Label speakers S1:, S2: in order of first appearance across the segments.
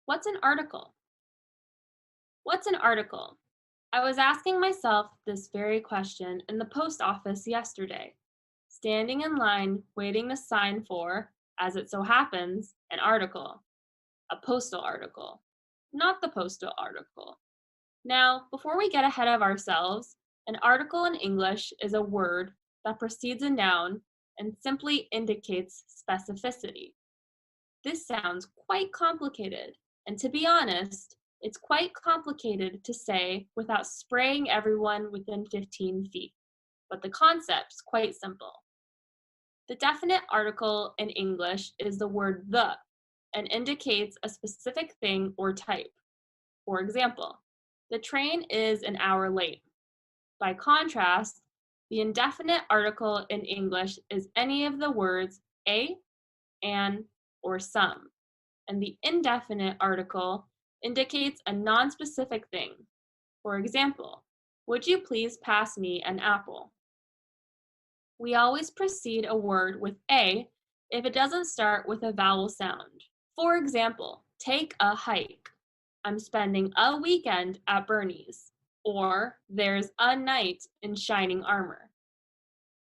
S1: What's an article? What's an article? I was asking myself this very question in the post office yesterday, standing in line waiting to sign for, as it so happens, an article, a postal article, not the postal article. Now, before we get ahead of ourselves, an article in English is a word that precedes a noun and simply indicates specificity. This sounds quite complicated, and to be honest, it's quite complicated to say without spraying everyone within 15 feet, but the concept's quite simple. The definite article in English is the word the and indicates a specific thing or type. For example, the train is an hour late. By contrast, the indefinite article in English is any of the words a, an, or some, and the indefinite article indicates a non-specific thing. For example, would you please pass me an apple? We always precede a word with a if it doesn't start with a vowel sound. For example, take a hike. I'm spending a weekend at Bernie's. Or there's a knight in shining armor.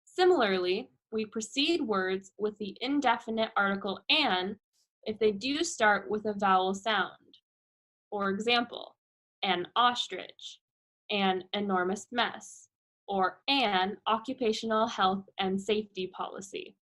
S1: Similarly, we precede words with the indefinite article an if they do start with a vowel sound. For example, an ostrich, an enormous mess, or an occupational health and safety policy.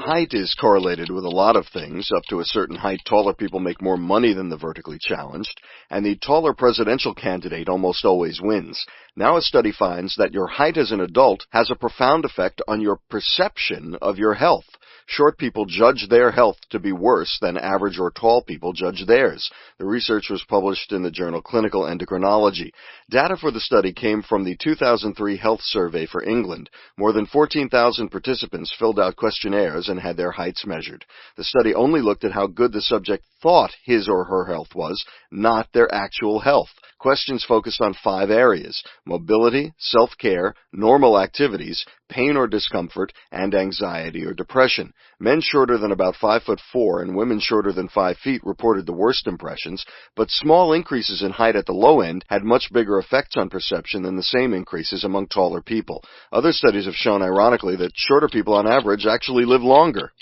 S2: Height is correlated with a lot of things. Up to a certain height, taller people make more money than the vertically challenged, and the taller presidential candidate almost always wins. Now a study finds that your height as an adult has a profound effect on your perception of your health. Short people judge their health to be worse than average or tall people judge theirs. The research was published in the journal Clinical Endocrinology. Data for the study came from the 2003 Health Survey for England. More than 14,000 participants filled out questionnaires and had their heights measured. The study only looked at how good the subject thought his or her health was, not their actual health. Questions focused on 5 areas: mobility, self-care, normal activities, pain or discomfort, and anxiety or depression. Men shorter than about 5'4" and women shorter than 5 feet reported the worst impressions, but small increases in height at the low end had much bigger effects on perception than the same increases among taller people. Other studies have shown, ironically, that shorter people on average actually live longer.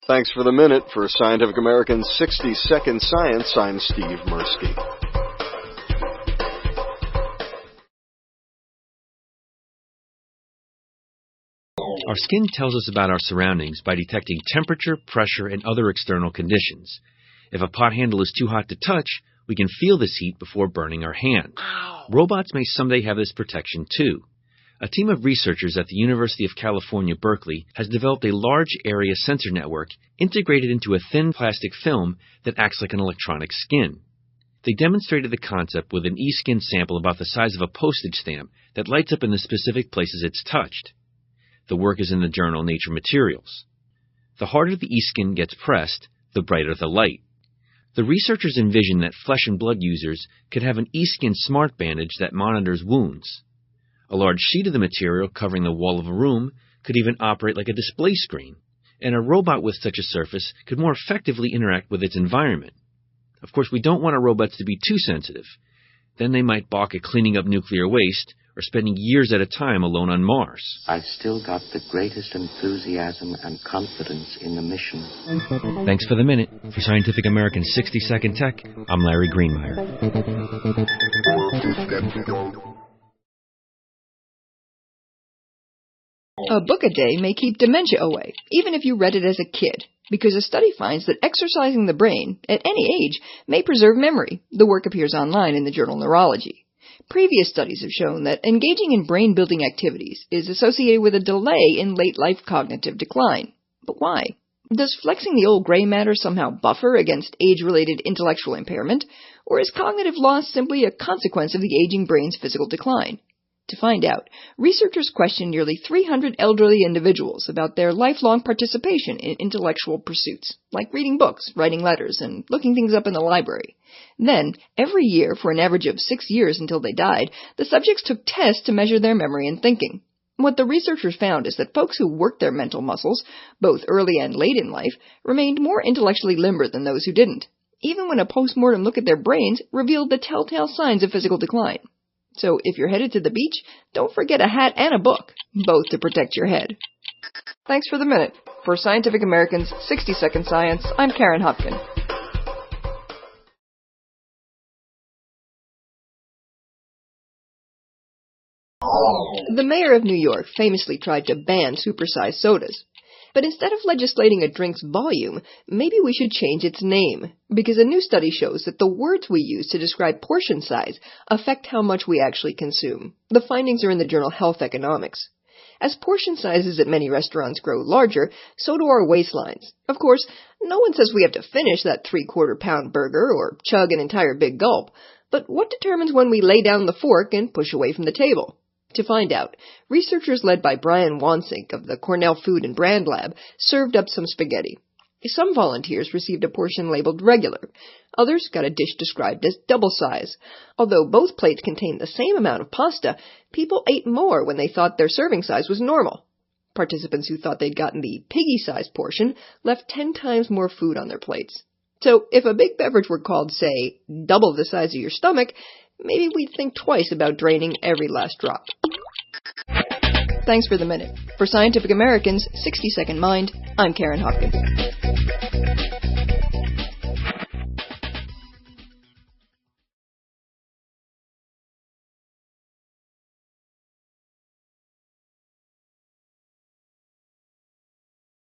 S2: Thanks for the minute. For Scientific American's 60-Second Science, I'm Steve Mirsky.
S3: Our skin tells us about our surroundings by detecting temperature, pressure, and other external conditions. If a pot handle is too hot to touch, we can feel this heat before burning our hand. Robots may someday have this protection too. A team of researchers at the University of California, Berkeley, has developed a large area sensor network integrated into a thin plastic film that acts like an electronic skin. They demonstrated the concept with an e-skin sample about the size of a postage stamp that lights up in the specific places it's touched. The work is in the journal Nature Materials. The harder the e-skin gets pressed, the brighter the light. The researchers envisioned that flesh and blood users could have an e-skin smart bandage that monitors wounds. A large sheet of the material covering the wall of a room could even operate like a display screen, and a robot with such a surface could more effectively interact with its environment. Of course, we don't want our robots to be too sensitive. Then they might balk at cleaning up nuclear waste or spending years at a time alone on Mars.
S4: I've still got the greatest enthusiasm and confidence in the mission.
S3: Thanks for the minute. For Scientific American's 60-Second Tech, I'm Larry Greenmeyer.
S5: A book a day may keep dementia away, even if you read it as a kid, because a study finds that exercising the brain, at any age, may preserve memory. The work appears online in the journal Neurology. Previous studies have shown that engaging in brain-building activities is associated with a delay in late-life cognitive decline. But why? Does flexing the old gray matter somehow buffer against age-related intellectual impairment, or is cognitive loss simply a consequence of the aging brain's physical decline? To find out, researchers questioned nearly 300 elderly individuals about their lifelong participation in intellectual pursuits, like reading books, writing letters, and looking things up in the library. Then, every year, for an average of 6 years until they died, the subjects took tests to measure their memory and thinking. What the researchers found is that folks who worked their mental muscles, both early and late in life, remained more intellectually limber than those who didn't, even when a post-mortem look at their brains revealed the telltale signs of physical decline. So if you're headed to the beach, don't forget a hat and a book, both to protect your head. Thanks for the minute. For Scientific American's 60-Second Science, I'm Karen Hopkin. The mayor of New York famously tried to ban supersized sodas. But instead of legislating a drink's volume, maybe we should change its name, because a new study shows that the words we use to describe portion size affect how much we actually consume. The findings are in the journal Health Economics. As portion sizes at many restaurants grow larger, so do our waistlines. Of course, no one says we have to finish that 3/4-pound burger or chug an entire big gulp, but what determines when we lay down the fork and push away from the table? To find out, researchers led by Brian Wansink of the Cornell Food and Brand Lab served up some spaghetti. Some volunteers received a portion labeled regular. Others got a dish described as double size. Although both plates contained the same amount of pasta, people ate more when they thought their serving size was normal. Participants who thought they'd gotten the piggy-sized portion left 10 times more food on their plates. So if a big beverage were called, say, double the size of your stomach, maybe we'd think twice about draining every last drop. Thanks for the minute. For Scientific American's 60-Second Mind, I'm Karen Hopkins.